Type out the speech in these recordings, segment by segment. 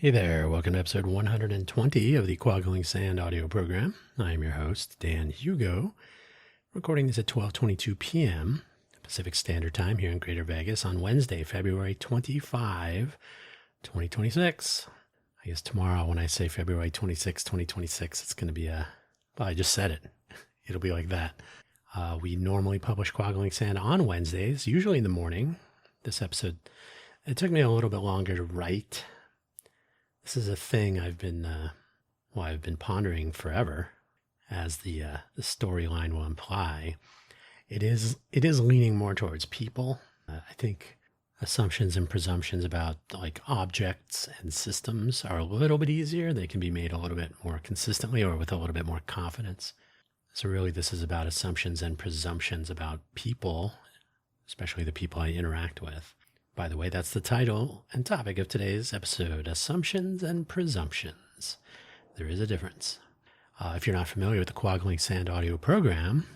Hey there, welcome to episode 120 of the Quaggling Sand audio program. I am your host, Dan Hugo, recording this at 12:22 p.m. Pacific Standard Time here in Greater Vegas on Wednesday, February 25, 2026. I guess tomorrow when I say February 26, 2026, it's going to be well, I just said it. It'll be like that. We normally publish Quaggling Sand on Wednesdays, usually in the morning. This episode, it took me a little bit longer to write. This is a thing I've been pondering forever, as the storyline will imply. It is leaning more towards people. I think assumptions and presumptions about like objects and systems are a little bit easier. They can be made a little bit more consistently or with a little bit more confidence. So really, this is about assumptions and presumptions about people, especially the people I interact with. By the way, that's the title and topic of today's episode, Assumptions and Presumptions. There is a difference. If you're not familiar with the Quaggling Sand audio program,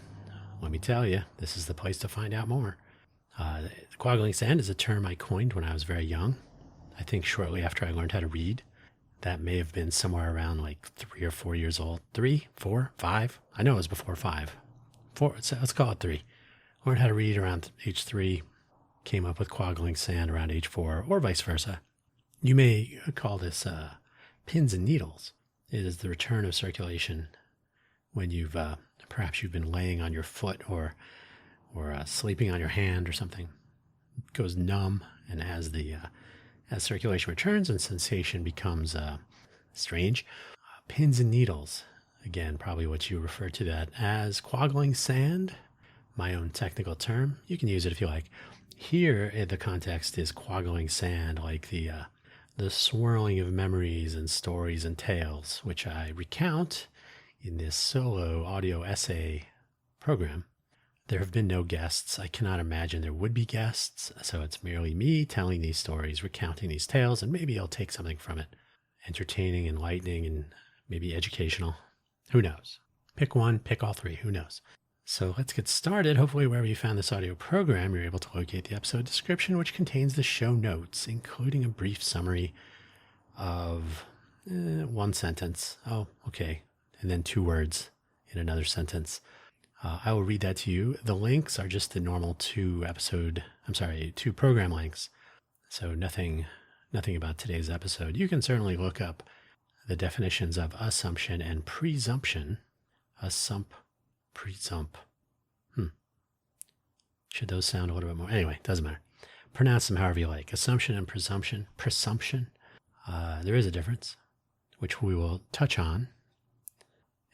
let me tell you, this is the place to find out more. The Quaggling Sand is a term I coined when I was very young. I think shortly after I learned how to read. That may have been somewhere around like 3 or 4 years old. 3, 4, 5? I know it was before 5. 4, let's call it 3. Learned how to read around age 3. Came up with Quaggling Sand around age 4, or vice versa. You may call this pins and needles. It is the return of circulation when you've perhaps you've been laying on your foot or sleeping on your hand or something. It goes numb, and as circulation returns and sensation becomes strange, pins and needles. Again, probably what you refer to that as Quaggling Sand. My own technical term. You can use it if you like. Here, the context is Quaggling Sand, like the swirling of memories and stories and tales, which I recount in this solo audio essay program. There have been no guests. I cannot imagine there would be guests, so it's merely me telling these stories, recounting these tales, and maybe I'll take something from it. Entertaining, enlightening, and maybe educational. Who knows? Pick one, pick all three, who knows? So let's get started. Hopefully wherever you found this audio program, you're able to locate the episode description, which contains the show notes, including a brief summary of one sentence. Oh, okay. And then 2 words in another sentence. I will read that to you. The links are just the normal 2 program links. So nothing about today's episode. You can certainly look up the definitions of assumption and presumption. Presump. Should those sound a little bit more? Anyway, doesn't matter. Pronounce them however you like. Assumption and presumption. There is a difference, which we will touch on,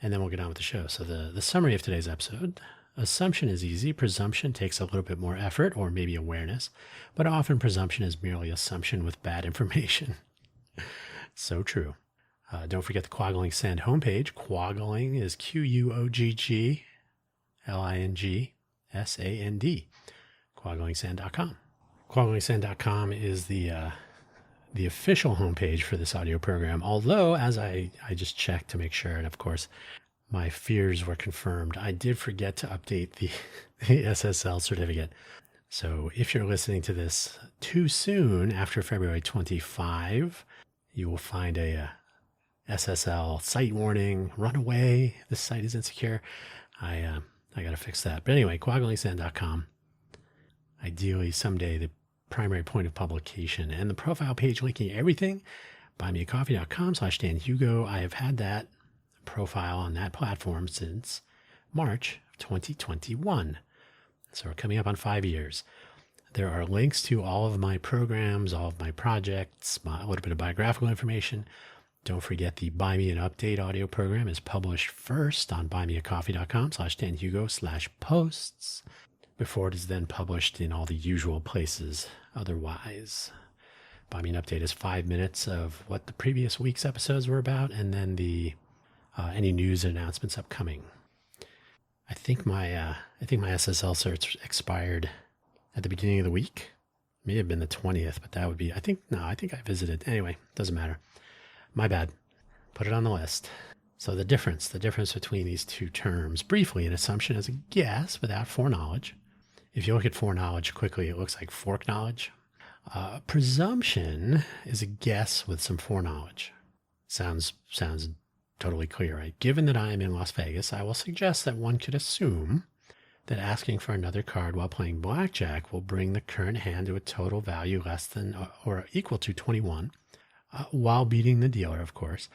and then we'll get on with the show. So the summary of today's episode. Assumption is easy. Presumption takes a little bit more effort or maybe awareness, but often presumption is merely assumption with bad information. So true. Don't forget the Quaggling Sand homepage. Quaggling is QUOGGLINGSAND. Quagglingsand.com. Quagglingsand.com is the official homepage for this audio program. Although, as I just checked to make sure, and of course, my fears were confirmed, I did forget to update the SSL certificate. So if you're listening to this too soon, after February 25, you will find a SSL site warning, run away, this site is insecure. I got to fix that. But anyway, quagglingsand.com. Ideally, someday, the primary point of publication and the profile page linking everything, buymeacoffee.com/Dan Hugo. I have had that profile on that platform since March of 2021. So we're coming up on 5 years. There are links to all of my programs, all of my projects, a little bit of biographical information. Don't forget the Buy Me an Update audio program is published first on buymeacoffee.com/danhugo/posts before it is then published in all the usual places otherwise. Buy Me an Update is 5 minutes of what the previous week's episodes were about, and then any news and announcements upcoming. I think my SSL certs expired at the beginning of the week. May have been the 20th, but that would be, I think I visited. Anyway, doesn't matter. My bad. Put it on the list. So the difference between these 2 terms, briefly, an assumption is a guess without foreknowledge. If you look at foreknowledge quickly, it looks like fork knowledge. Presumption is a guess with some foreknowledge. Sounds totally clear, right? Given that I am in Las Vegas, I will suggest that one could assume that asking for another card while playing blackjack will bring the current hand to a total value less than or equal to 21, while beating the dealer, of course.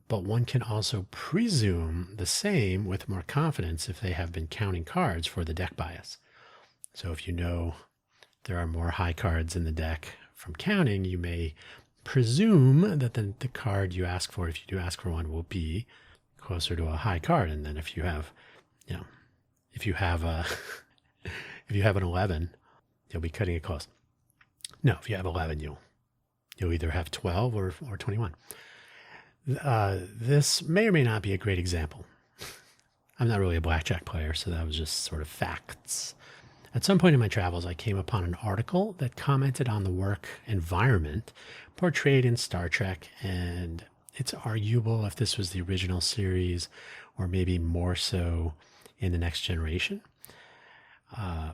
But one can also presume the same with more confidence if they have been counting cards for the deck bias. So if you know there are more high cards in the deck from counting, you may presume that the card you ask for, if you do ask for one, will be closer to a high card. And then if you have, if you have an 11, you'll be cutting it close. No, if you have 11, you'll either have 12 or 21. This may or may not be a great example. I'm not really a blackjack player, so that was just sort of facts. At some point in my travels, I came upon an article that commented on the work environment portrayed in Star Trek, and it's arguable if this was the original series or maybe more so in The Next Generation.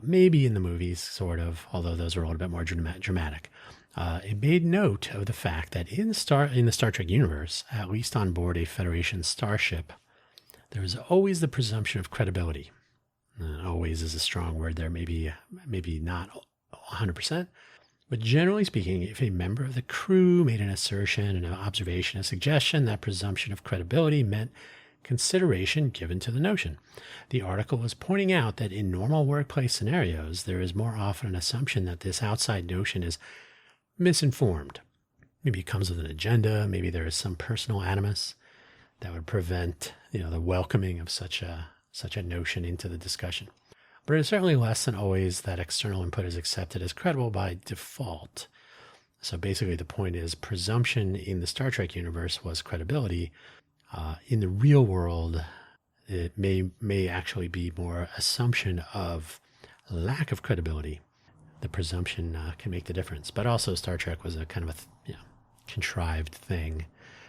Maybe in the movies, sort of, although those were a little bit more dramatic. It made note of the fact that in the Star Trek universe, at least on board a Federation starship, there is always the presumption of credibility. Always is a strong word there, maybe not 100%. But generally speaking, if a member of the crew made an assertion, an observation, a suggestion, that presumption of credibility meant consideration given to the notion. The article was pointing out that in normal workplace scenarios, there is more often an assumption that this outside notion is misinformed. Maybe it comes with an agenda. Maybe there is some personal animus that would prevent, the welcoming of such a notion into the discussion. But it's certainly less than always that external input is accepted as credible by default. So basically the point is presumption in the Star Trek universe was credibility. In the real world, it may actually be more assumption of lack of credibility. The presumption can make the difference. But also Star Trek was a kind of a contrived thing,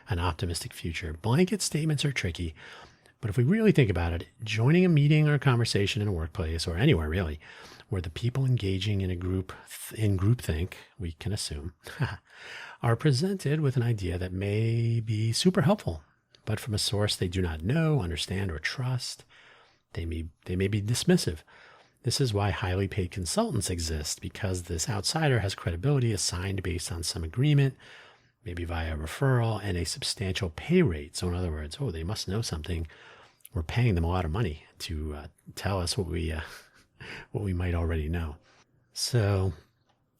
an optimistic future. Blanket statements are tricky. But if we really think about it, joining a meeting or a conversation in a workplace or anywhere really, where the people engaging in groupthink, we can assume, are presented with an idea that may be super helpful, but from a source they do not know, understand, or trust, they may be dismissive. This is why highly paid consultants exist, because this outsider has credibility assigned based on some agreement, maybe via referral, and a substantial pay rate. So in other words, they must know something. We're paying them a lot of money to tell us what we might already know. So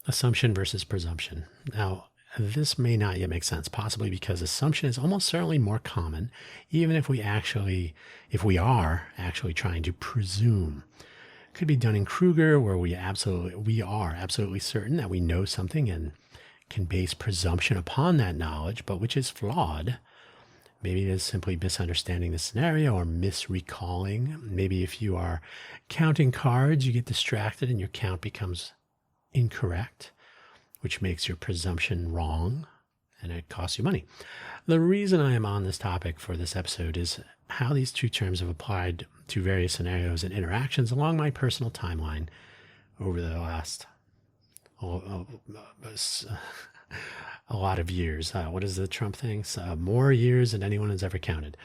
assumption versus presumption. Now, this may not yet make sense, possibly because assumption is almost certainly more common, even if we are actually trying to presume. It could be Dunning-Kruger, where we are absolutely certain that we know something and can base presumption upon that knowledge, but which is flawed. Maybe it is simply misunderstanding the scenario or misrecalling. Maybe if you are counting cards, you get distracted and your count becomes incorrect, which makes your presumption wrong, and it costs you money. The reason I am on this topic for this episode is how these two terms have applied to various scenarios and interactions along my personal timeline over the last a lot of years. What is the Trump thing? More years than anyone has ever counted.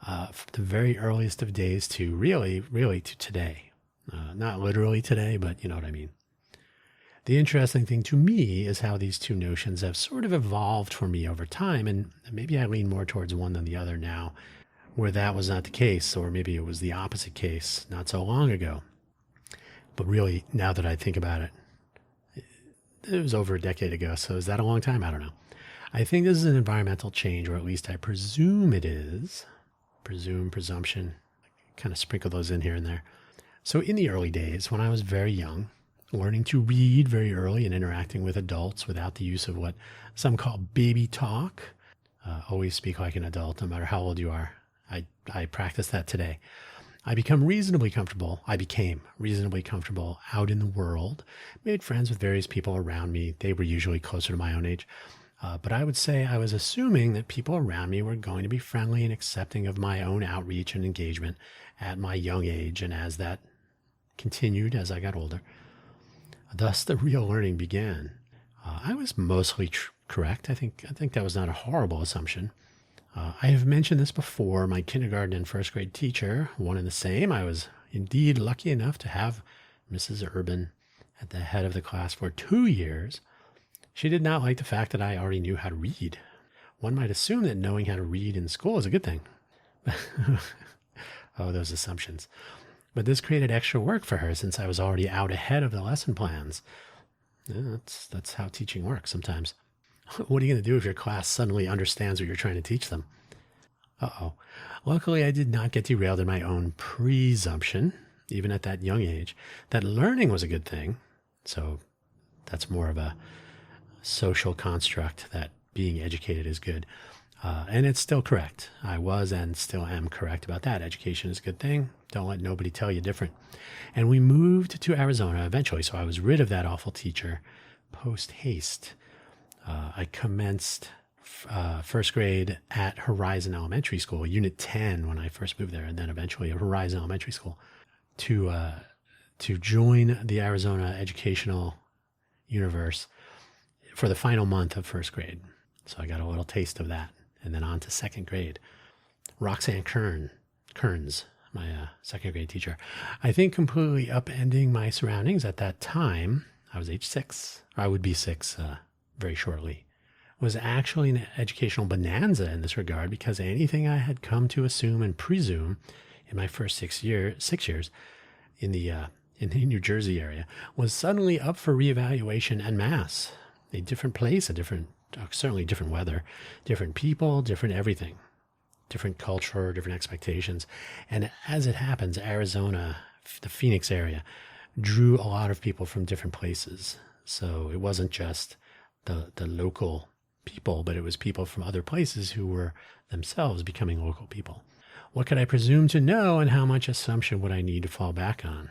From the very earliest of days to really to today. Not literally today, but you know what I mean. The interesting thing to me is how these two notions have sort of evolved for me over time, and maybe I lean more towards one than the other now, where that was not the case, or maybe it was the opposite case not so long ago. But really, now that I think about it, it was over a decade ago, so is that a long time? I don't know. I think this is an environmental change, or at least I presume it is. Presumption, kind of sprinkle those in here and there. So in the early days, when I was very young, learning to read very early and interacting with adults without the use of what some call baby talk. Always speak like an adult, no matter how old you are. I practice that today. I became reasonably comfortable out in the world, made friends with various people around me. They were usually closer to my own age. But I would say I was assuming that people around me were going to be friendly and accepting of my own outreach and engagement at my young age. And as that continued as I got older, thus the real learning began. I was mostly correct. I think that was not a horrible assumption. I have mentioned this before. My kindergarten and first grade teacher, one and the same. I was indeed lucky enough to have Mrs. Urban at the head of the class for 2 years. She did not like the fact that I already knew how to read. One might assume that knowing how to read in school is a good thing. Oh, those assumptions. But this created extra work for her since I was already out ahead of the lesson plans. Yeah, that's how teaching works sometimes. What are you going to do if your class suddenly understands what you're trying to teach them? Uh-oh. Luckily, I did not get derailed in my own presumption, even at that young age, that learning was a good thing. So that's more of a social construct that being educated is good. And it's still correct. I was and still am correct about that. Education is a good thing. Don't let nobody tell you different. And we moved to Arizona eventually, so I was rid of that awful teacher post haste. I commenced first grade at Horizon Elementary School, Unit 10 when I first moved there, and then eventually at Horizon Elementary School to join the Arizona educational universe for the final month of first grade. So I got a little taste of that. And then on to second grade. Roxanne Kearns, my second grade teacher, I think completely upending my surroundings at that time. I was age 6, or I would be 6 very shortly. Was actually an educational bonanza in this regard because anything I had come to assume and presume in my first 6 years in the New Jersey area was suddenly up for reevaluation en masse. A different place, certainly different weather, different people, different everything, different culture, different expectations. And as it happens, Arizona, the Phoenix area, drew a lot of people from different places. So it wasn't just the local people, but it was people from other places who were themselves becoming local people. What could I presume to know, and how much assumption would I need to fall back on?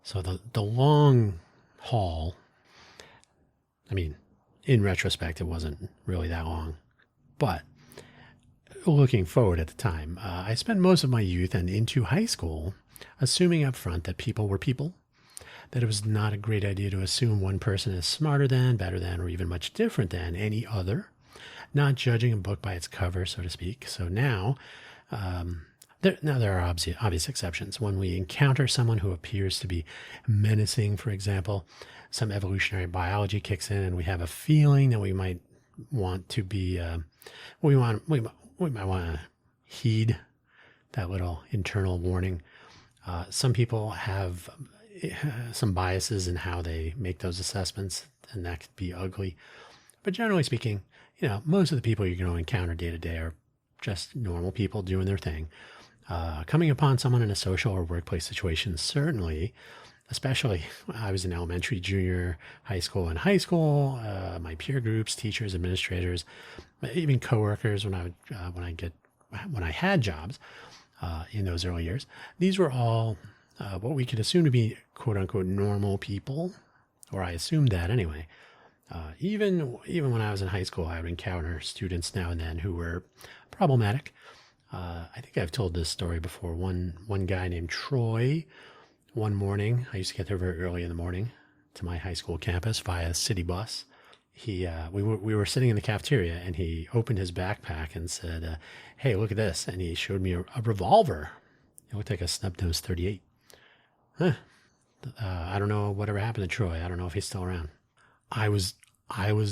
So the long haul, I mean, in retrospect, it wasn't really that long. But looking forward at the time, I spent most of my youth and into high school assuming up front that people were people, that it was not a great idea to assume one person is smarter than, better than, or even much different than any other, not judging a book by its cover, so to speak. So now, there are obvious exceptions. When we encounter someone who appears to be menacing, for example, some evolutionary biology kicks in, and we have a feeling that we might want to be, we might want to heed that little internal warning. Some people have some biases in how they make those assessments, and that could be ugly. But generally speaking, most of the people you're going to encounter day to day are just normal people doing their thing. Coming upon someone in a social or workplace situation, certainly, especially I was in elementary, junior, high school, and high school, my peer groups, teachers, administrators, even coworkers when I had jobs in those early years, these were all what we could assume to be quote unquote normal people, or I assumed that anyway. Even when I was in high school, I would encounter students now and then who were problematic. I think I've told this story before. One guy named Troy, one morning, I used to get there very early in the morning to my high school campus via city bus. We were sitting in the cafeteria, and he opened his backpack and said, "Hey, look at this!" And he showed me a revolver. It looked like a snub-nosed .38. I don't know whatever happened to Troy. I don't know if he's still around. I was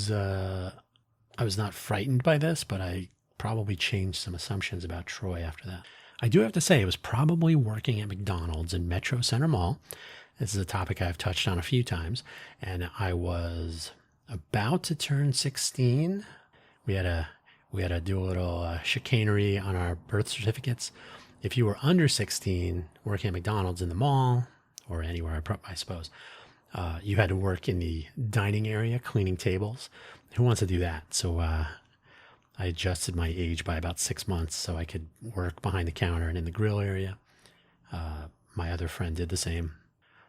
not frightened by this, but I probably changed some assumptions about Troy after that. I do have to say it was probably working at McDonald's in Metro Center Mall. This is a topic I've touched on a few times, and I was about to turn 16. We had to do a little chicanery on our birth certificates. If you were under 16 working at McDonald's in the mall or anywhere, I suppose, you had to work in the dining area, cleaning tables. Who wants to do that? So I adjusted my age by about 6 months so I could work behind the counter and in the grill area. My other friend did the same.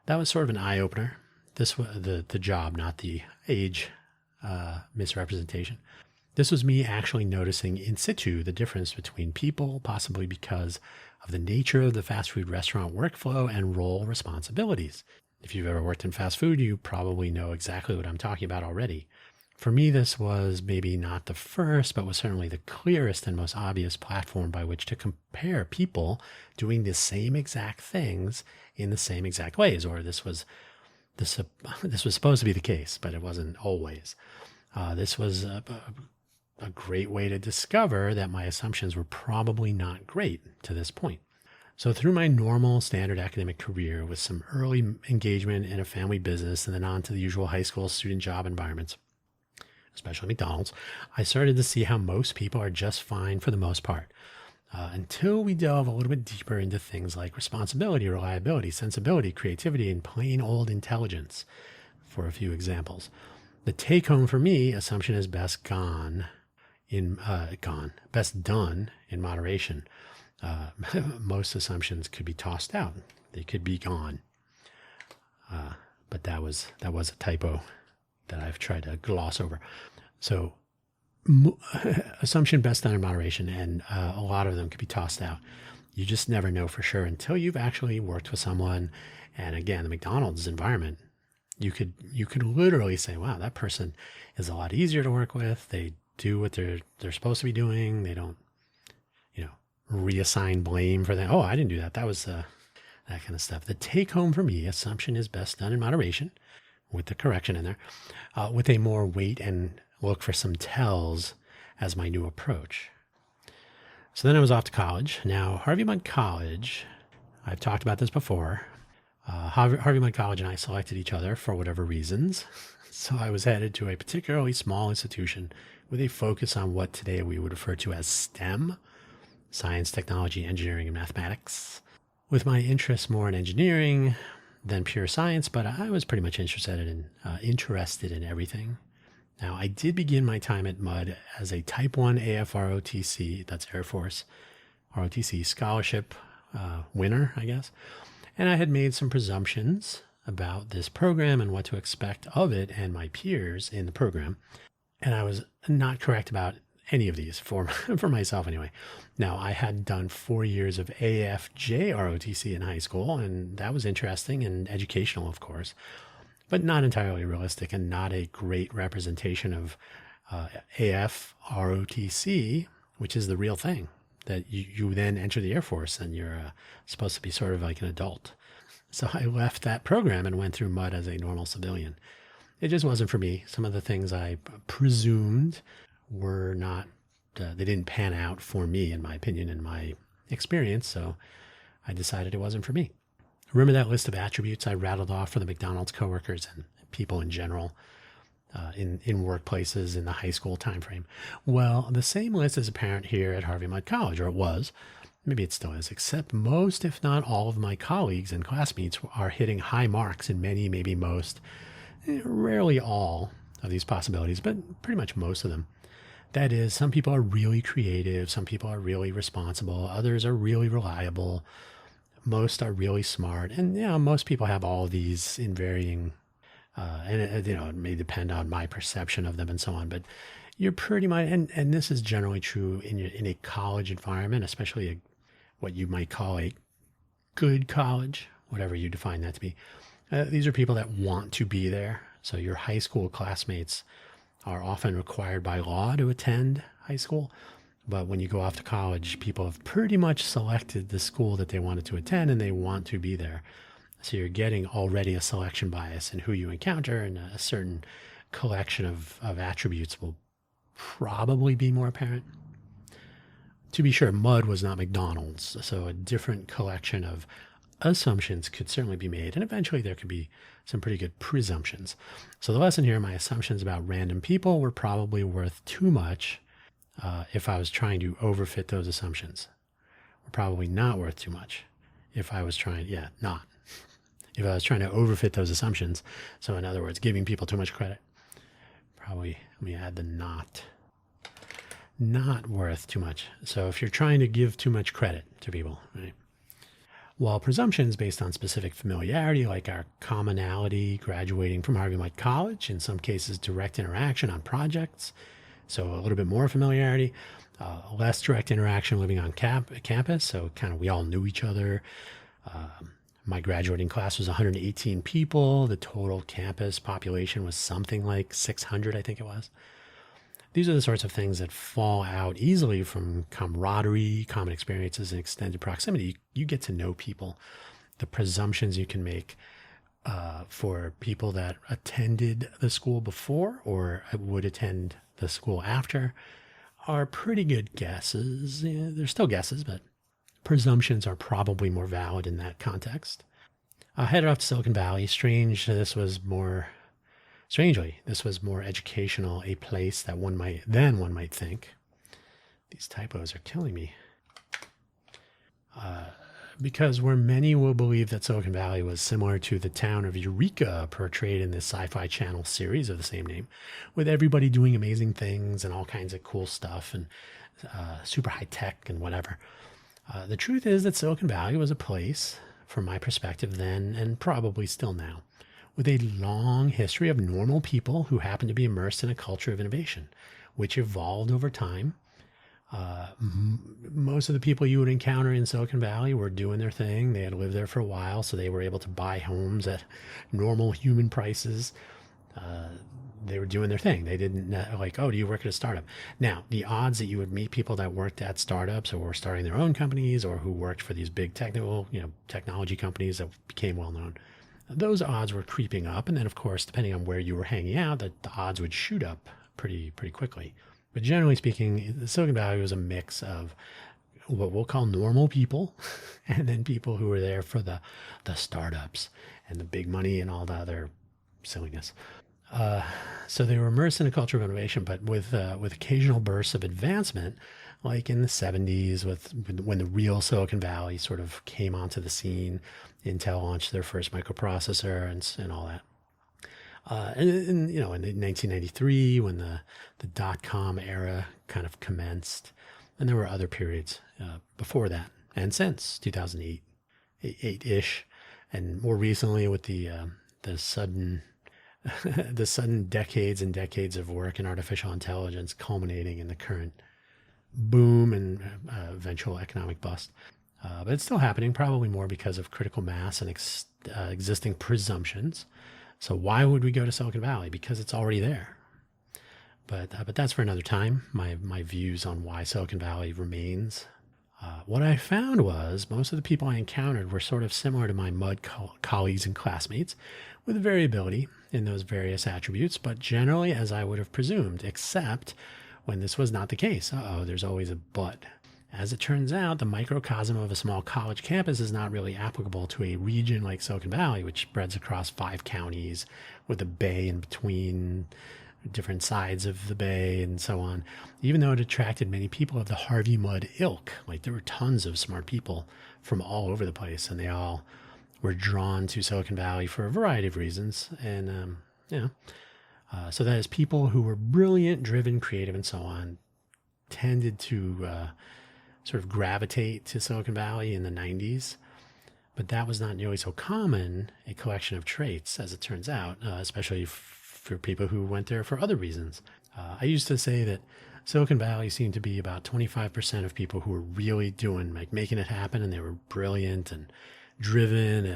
That was sort of an eye-opener. This was the job, not the age misrepresentation. This was me actually noticing in situ the difference between people, possibly because of the nature of the fast food restaurant workflow and role responsibilities. If you've ever worked in fast food, you probably know exactly what I'm talking about already. For me, this was maybe not the first, but was certainly the clearest and most obvious platform by which to compare people doing the same exact things in the same exact ways. Or this was supposed to be the case, but it wasn't always. This was a great way to discover that my assumptions were probably not great to this point. So through my normal standard academic career with some early engagement in a family business and then on to the usual high school student job environments, especially McDonald's, I started to see how most people are just fine for the most part. Until we delve a little bit deeper into things like responsibility, reliability, sensibility, creativity, and plain old intelligence, for a few examples. The take home for me, assumption is best done in moderation. Most assumptions could be tossed out. They could be gone. But that was a typo that I've tried to gloss over. So assumption best done in moderation, and a lot of them could be tossed out. You just never know for sure until you've actually worked with someone. And again, the McDonald's environment, you could literally say, wow, that person is a lot easier to work with. They do what they're supposed to be doing. They don't, reassign blame for that. Oh, I didn't do that. That was that kind of stuff. The take home for me, assumption is best done in moderation, with the correction in there, with a more wait and look for some tells as my new approach. So then I was off to college. Now, Harvey Mudd College, I've talked about this before. Harvey Mudd College and I selected each other for whatever reasons. So I was headed to a particularly small institution with a focus on what today we would refer to as STEM, science, technology, engineering, and mathematics, with my interests more in engineering than pure science, but I was pretty much interested in everything. Now, I did begin my time at Mudd as a Type 1 AFROTC, that's Air Force ROTC scholarship winner, I guess, and I had made some presumptions about this program and what to expect of it and my peers in the program, and I was not correct about any of these for myself anyway. Now, I had done 4 years of AFJ ROTC in high school, and that was interesting and educational, of course, but not entirely realistic and not a great representation of AF ROTC, which is the real thing, that you then enter the Air Force and you're supposed to be sort of like an adult. So I left that program and went through Mudd as a normal civilian. It just wasn't for me. Some of the things I presumed were not, they didn't pan out for me, in my opinion, in my experience. So I decided it wasn't for me. Remember that list of attributes I rattled off for the McDonald's coworkers and people in general in workplaces in the high school timeframe? Well, the same list is apparent here at Harvey Mudd College, or it was. Maybe it still is, except most, if not all, of my colleagues and classmates are hitting high marks in many, maybe most, rarely all of these possibilities, but pretty much most of them. That is, some people are really creative, some people are really responsible, others are really reliable, most are really smart, and most people have all of these in varying, and it may depend on my perception of them and so on, but you're pretty much, and this is generally true in a college environment, especially what you might call a good college, whatever you define that to be. These are people that want to be there. So your high school classmates are often required by law to attend high school. But when you go off to college, people have pretty much selected the school that they wanted to attend and they want to be there. So you're getting already a selection bias in who you encounter, and a certain collection of attributes will probably be more apparent. To be sure, Mudd was not McDonald's, so a different collection of assumptions could certainly be made, and eventually there could be some pretty good presumptions. So the lesson here, my assumptions about random people were probably worth too much if I was trying to overfit those assumptions. Were probably not worth too much if I was trying, if I was trying to overfit those assumptions. So in other words, giving people too much credit. Probably, let me add the not worth too much. So if you're trying to give too much credit to people, right? While presumptions based on specific familiarity, like our commonality graduating from Harvey Mudd College, in some cases direct interaction on projects, so a little bit more familiarity, less direct interaction living on campus, so kind of we all knew each other, My graduating class was 118 people. The total campus population was something like 600, I think it was. These are the sorts of things that fall out easily from camaraderie, common experiences, and extended proximity. You get to know people. The presumptions you can make for people that attended the school before or would attend the school after are pretty good guesses. Yeah, they're still guesses, but presumptions are probably more valid in that context. I headed off to Silicon Valley. Strangely, this was more educational, a place that one might think. These typos are killing me. Because where many will believe that Silicon Valley was similar to the town of Eureka portrayed in the Sci-Fi Channel series of the same name, with everybody doing amazing things and all kinds of cool stuff and super high tech and whatever. The truth is that Silicon Valley was a place, from my perspective then and probably still now, with a long history of normal people who happened to be immersed in a culture of innovation, which evolved over time. Most of the people you would encounter in Silicon Valley were doing their thing. They had lived there for a while, so they were able to buy homes at normal human prices. They were doing their thing. They didn't like, oh, do you work at a startup? Now, the odds that you would meet people that worked at startups or were starting their own companies or who worked for these big technology companies that became well known, those odds were creeping up. And then, of course, depending on where you were hanging out, the odds would shoot up pretty quickly. But generally speaking, the Silicon Valley was a mix of what we'll call normal people and then people who were there for the startups and the big money and all the other silliness. So they were immersed in a culture of innovation, but with occasional bursts of advancement, like in the 70s, when the real Silicon Valley sort of came onto the scene. Intel launched their first microprocessor and all that. And in 1993, when the dot-com era kind of commenced, and there were other periods before that, and since 2008, 8-ish, and more recently with the sudden decades and decades of work in artificial intelligence culminating in the current boom and eventual economic bust. But it's still happening, probably more because of critical mass and existing presumptions. So why would we go to Silicon Valley? Because it's already there. But that's for another time, my views on why Silicon Valley remains. What I found was most of the people I encountered were sort of similar to my mud colleagues and classmates, with variability in those various attributes, but generally as I would have presumed, except when this was not the case. There's always a but. As it turns out, the microcosm of a small college campus is not really applicable to a region like Silicon Valley, which spreads across 5 counties with a bay in between, different sides of the bay and so on, even though it attracted many people of the Harvey Mudd ilk. Like, there were tons of smart people from all over the place, and they all were drawn to Silicon Valley for a variety of reasons. And, so that is people who were brilliant, driven, creative, and so on, tended to sort of gravitate to Silicon Valley in the 90s. But that was not nearly so common a collection of traits, as it turns out, especially for people who went there for other reasons. I used to say that Silicon Valley seemed to be about 25% of people who were really doing, like, making it happen, and they were brilliant and driven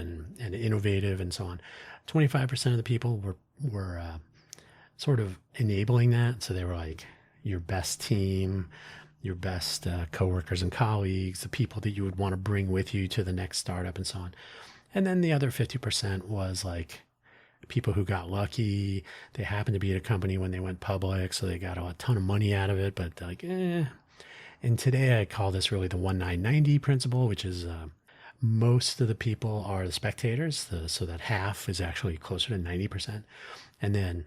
and innovative and so on. 25% of the people were sort of enabling that. So they were like your best team, your best coworkers and colleagues, the people that you would want to bring with you to the next startup and so on. And then the other 50% was like people who got lucky. They happened to be at a company when they went public, so they got a ton of money out of it, but like, And today I call this really the 1-9-90 principle, which is most of the people are the spectators, so that half is actually closer to 90%. And then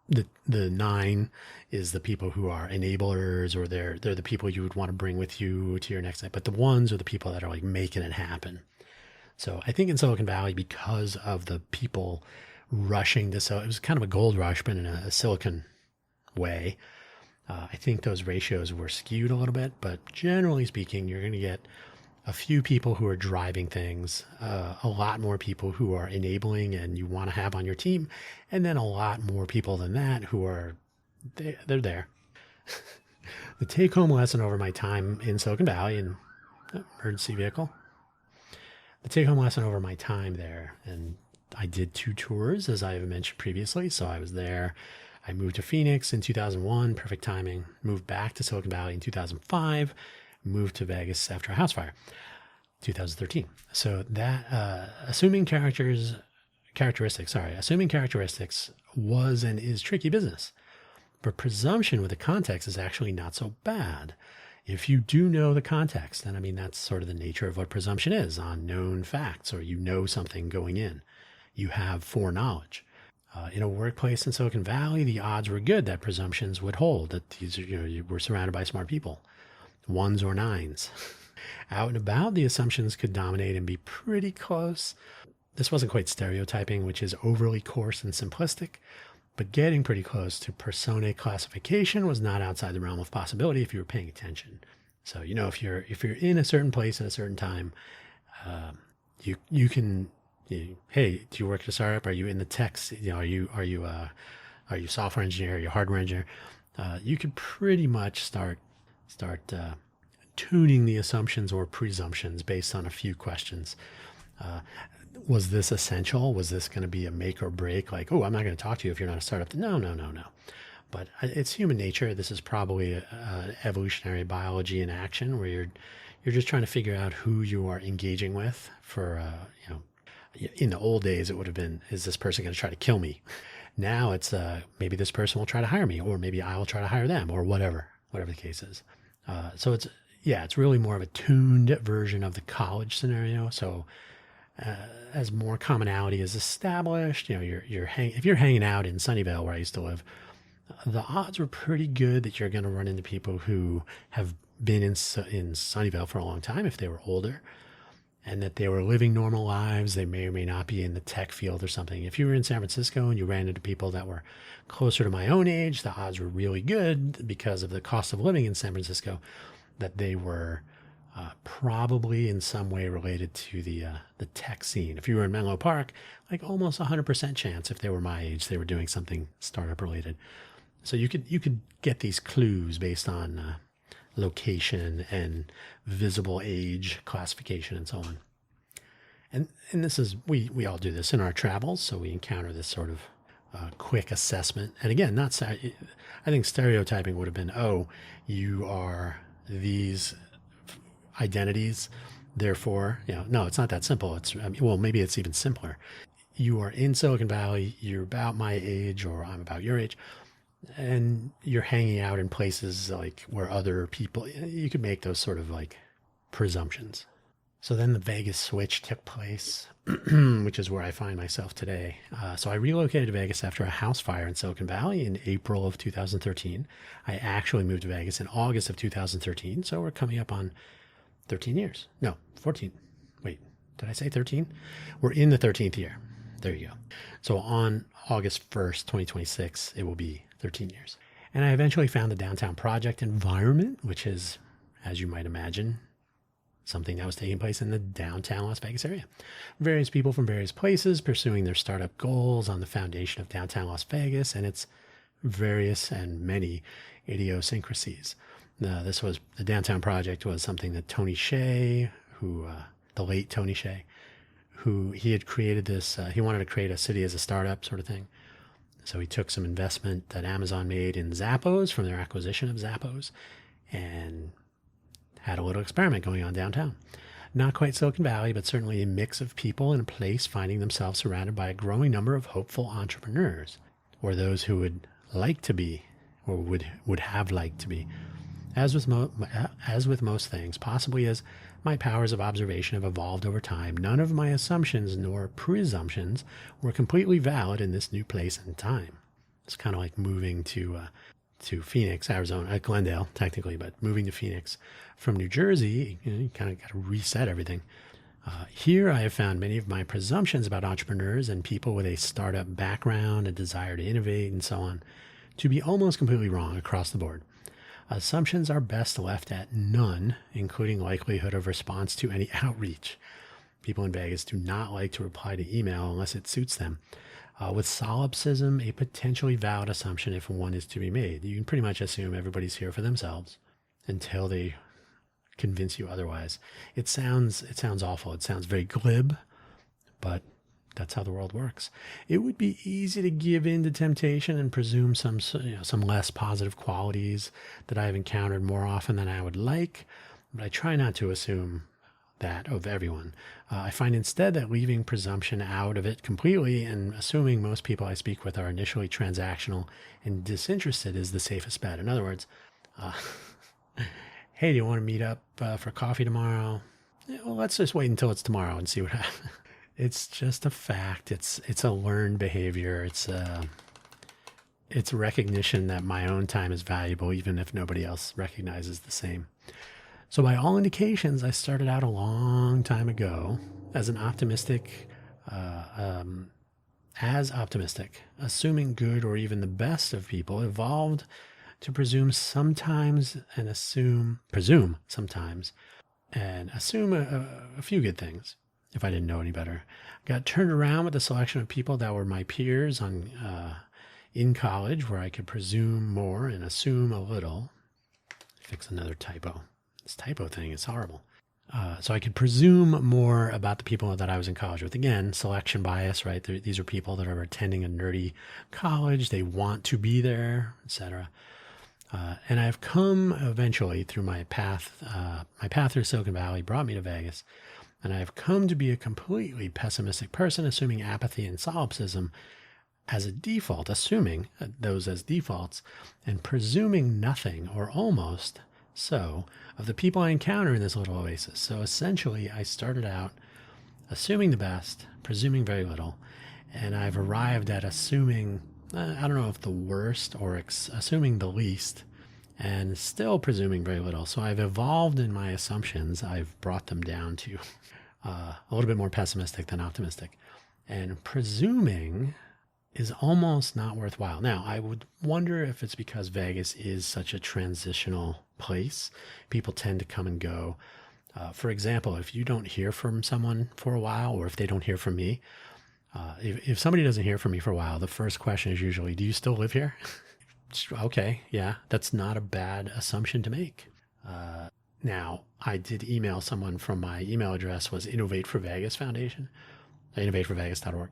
the 9 is the people who are enablers, or they're the people you would want to bring with you to your next step. But the 1s are the people that are like making it happen. So I think in Silicon Valley, because of the people rushing to, so it was kind of a gold rush, but in a silicon way. I think those ratios were skewed a little bit, but generally speaking, you're going to get a few people who are driving things, a lot more people who are enabling and you want to have on your team, and then a lot more people than that who are, they're there. The take-home lesson over my time in Silicon Valley, and emergency vehicle. the take-home lesson over my time there, and I did 2 tours, as I have mentioned previously. So I was there. I moved to Phoenix in 2001, perfect timing. Moved back to Silicon Valley in 2005. Moved to Vegas after a house fire, 2013. So that assuming characteristics was and is tricky business. But presumption with the context is actually not so bad. If you do know the context, then I mean, that's sort of the nature of what presumption is on known facts, or you know something going in. You have foreknowledge. In a workplace in Silicon Valley, the odds were good that presumptions would hold, that these, you were surrounded by smart people, 1s or 9s. Out and about, the assumptions could dominate and be pretty close. This wasn't quite stereotyping, which is overly coarse and simplistic, but getting pretty close to personae classification was not outside the realm of possibility if you were paying attention. So, if you're in a certain place at a certain time, you can, hey, do you work at a startup? Are you in the tech? Are you a software engineer? Are you a hardware engineer? You could pretty much start tuning the assumptions or presumptions based on a few questions. Was this essential? Was this going to be a make or break? Like, oh, I'm not going to talk to you if you're not a startup. No. But it's human nature. This is probably evolutionary biology in action, where you're just trying to figure out who you are engaging with. For in the old days, it would have been, is this person going to try to kill me? Now it's maybe this person will try to hire me, or maybe I will try to hire them, or whatever the case is. So it's really more of a tuned version of the college scenario. So as more commonality is established, if you're hanging out in Sunnyvale, where I used to live, the odds were pretty good that you're going to run into people who have been in Sunnyvale for a long time, if they were older, and that they were living normal lives. They may or may not be in the tech field or something. If you were in San Francisco and you ran into people that were closer to my own age, the odds were really good, because of the cost of living in San Francisco, that they were probably in some way related to the tech scene. If you were in Menlo Park, like almost 100% chance, if they were my age, they were doing something startup related. So you could get these clues based on location and visible age classification and so on. And this is, we all do this in our travels. So we encounter this sort of quick assessment. And again, I think stereotyping would have been, oh, you are these identities, therefore, no, it's not that simple. Maybe it's even simpler. You are in Silicon Valley, you're about my age, or I'm about your age, and you're hanging out in places like where other people, you could make those sort of like presumptions. So then the Vegas switch took place, which is where I find myself today. So I relocated to Vegas after a house fire in Silicon Valley in April of 2013. I actually moved to Vegas in August of 2013. So we're coming up on 13 years. No, 14. Wait, did I say 13? We're in the 13th year. There you go. So on August 1st, 2026, it will be 13 years. And I eventually found the downtown project environment, which is, as you might imagine, something that was taking place in the downtown Las Vegas area. Various people from various places pursuing their startup goals on the foundation of downtown Las Vegas and its various and many idiosyncrasies. The downtown project was something that Tony Hsieh, the late Tony Hsieh, who he had created this, he wanted to create a city as a startup sort of thing. So he took some investment that Amazon made in Zappos from their acquisition of Zappos and had a little experiment going on downtown. Not quite Silicon Valley, but certainly a mix of people in a place finding themselves surrounded by a growing number of hopeful entrepreneurs, or those who would like to be, or would have liked to be. As with most things, possibly as my powers of observation have evolved over time, none of my assumptions nor presumptions were completely valid in this new place and time. It's kind of like moving to Phoenix, Arizona, Glendale, technically, but moving to Phoenix from New Jersey, you kind of got to reset everything. Here I have found many of my presumptions about entrepreneurs and people with a startup background, a desire to innovate, and so on, to be almost completely wrong across the board. Assumptions are best left at none, including likelihood of response to any outreach. People in Vegas do not like to reply to email unless it suits them. With solipsism, a potentially valid assumption if one is to be made. You can pretty much assume everybody's here for themselves until they convince you otherwise. It sounds awful. It sounds very glib, but that's how the world works. It would be easy to give in to temptation and presume some less positive qualities that I've encountered more often than I would like, but I try not to assume that of everyone. I find instead that leaving presumption out of it completely and assuming most people I speak with are initially transactional and disinterested is the safest bet. In other words, hey, do you want to meet up for coffee tomorrow? Yeah, well, let's just wait until it's tomorrow and see what happens. It's just a fact. It's a learned behavior. It's recognition that my own time is valuable, even if nobody else recognizes the same. So by all indications, I started out a long time ago as an optimistic, assuming good or even the best of people, evolved to presume sometimes and presume sometimes and assume a few good things. If I didn't know any better, got turned around with a selection of people that were my peers in college, where I could presume more and assume a little. Fix another typo. This typo thing is horrible. So I could presume more about the people that I was in college with. Again, selection bias, right? These are people that are attending a nerdy college. They want to be there, etc. And I've come eventually through my path through Silicon Valley brought me to Vegas. And I've come to be a completely pessimistic person, assuming apathy and solipsism as a default, assuming those as defaults, and presuming nothing or almost so of the people I encounter in this little oasis. So essentially, I started out assuming the best, presuming very little, and I've arrived at assuming, I don't know if the worst or assuming the least, and still presuming very little. So I've evolved in my assumptions. I've brought them down to a little bit more pessimistic than optimistic. And presuming is almost not worthwhile. Now, I would wonder if it's because Vegas is such a transitional place. People tend to come and go. For example, if you don't hear from someone for a while, or if they don't hear from me, if somebody doesn't hear from me for a while, the first question is usually, do you still live here? Okay, yeah, that's not a bad assumption to make. Now, I did email someone from my email address was Innovate for Vegas Foundation, innovateforvegas.org.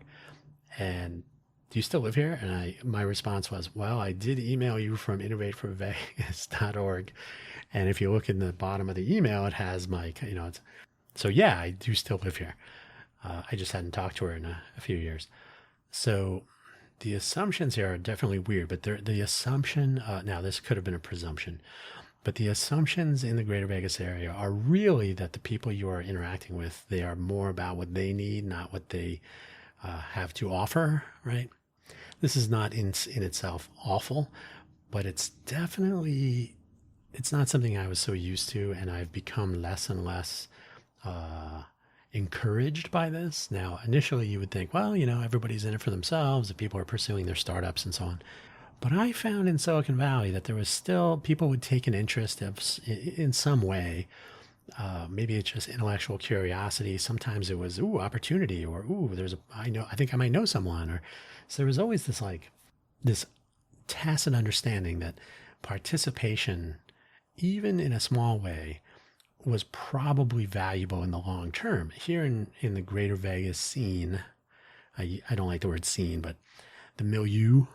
And do you still live here? And my response was, well, I did email you from innovateforvegas.org. And if you look in the bottom of the email, it has my, so yeah, I do still live here. I just hadn't talked to her in a few years. So the assumptions here are definitely weird, but the assumption, now this could have been a presumption, but the assumptions in the greater Vegas area are really that the people you are interacting with, they are more about what they need, not what they have to offer, right? This is not in itself awful, but it's definitely, it's not something I was so used to, and I've become less and less encouraged by this. Now, initially you would think, well, everybody's in it for themselves, if people are pursuing their startups and so on. But I found in Silicon Valley that there was still, people would take an interest in some way. Maybe it's just intellectual curiosity. Sometimes it was, opportunity, or, I think I might know someone. Or so there was always this tacit understanding that participation, even in a small way, was probably valuable in the long term. Here in the greater Vegas scene, I don't like the word scene, but the milieu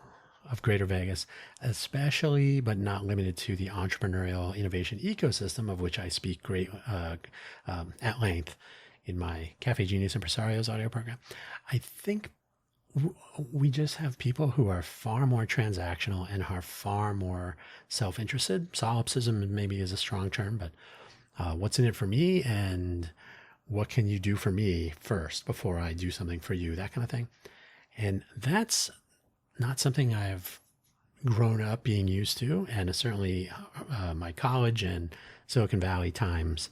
of greater Vegas, especially but not limited to the entrepreneurial innovation ecosystem, of which I speak at length in my Cafe Genius Impresarios audio program. I think we just have people who are far more transactional and are far more self-interested. Solipsism maybe is a strong term, but what's in it for me, and what can you do for me first before I do something for you, that kind of thing. And that's not something I've grown up being used to, and certainly my college and Silicon Valley times,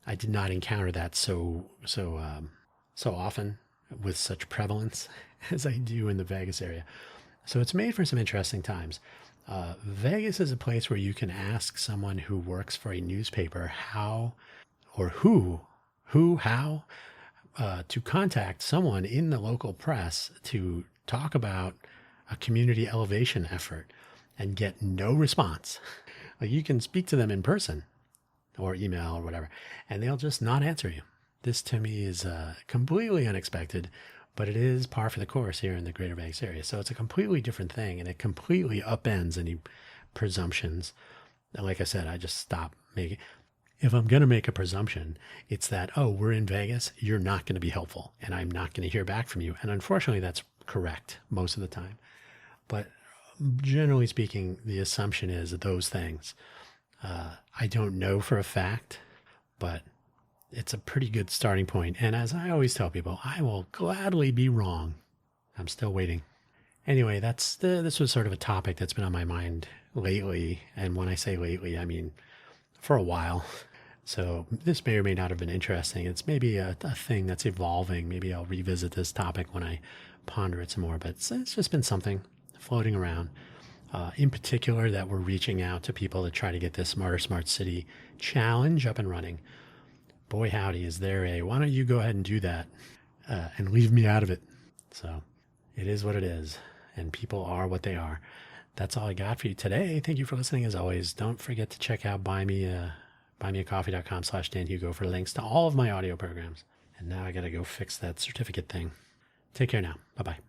I did not encounter that so often with such prevalence as I do in the Vegas area. So it's made for some interesting times. Vegas is a place where you can ask someone who works for a newspaper how to contact someone in the local press to talk about a community elevation effort and get no response. Like, you can speak to them in person, or email or whatever, and they'll just not answer you. This to me is completely unexpected, but it is par for the course here in the Greater Vegas area. So it's a completely different thing, and it completely upends any presumptions. And like I said, I just stop making. If I'm going to make a presumption, it's that, oh, we're in Vegas, you're not going to be helpful, and I'm not going to hear back from you. And unfortunately, that's correct most of the time. But generally speaking, the assumption is those things. I don't know for a fact, but it's a pretty good starting point. And as I always tell people, I will gladly be wrong. I'm still waiting. Anyway, this was sort of a topic that's been on my mind lately. And when I say lately, I mean for a while. So this may or may not have been interesting. It's maybe a thing that's evolving. Maybe I'll revisit this topic when I ponder it some more. But it's just been something floating around. In particular, that we're reaching out to people to try to get this Smarter Smart City challenge up and running. Boy, howdy, is there a, why don't you go ahead and do that and leave me out of it? So it is what it is, and people are what they are. That's all I got for you today. Thank you for listening. As always, don't forget to check out buymeacoffee.com/DanHugo for links to all of my audio programs. And now I got to go fix that certificate thing. Take care now. Bye-bye.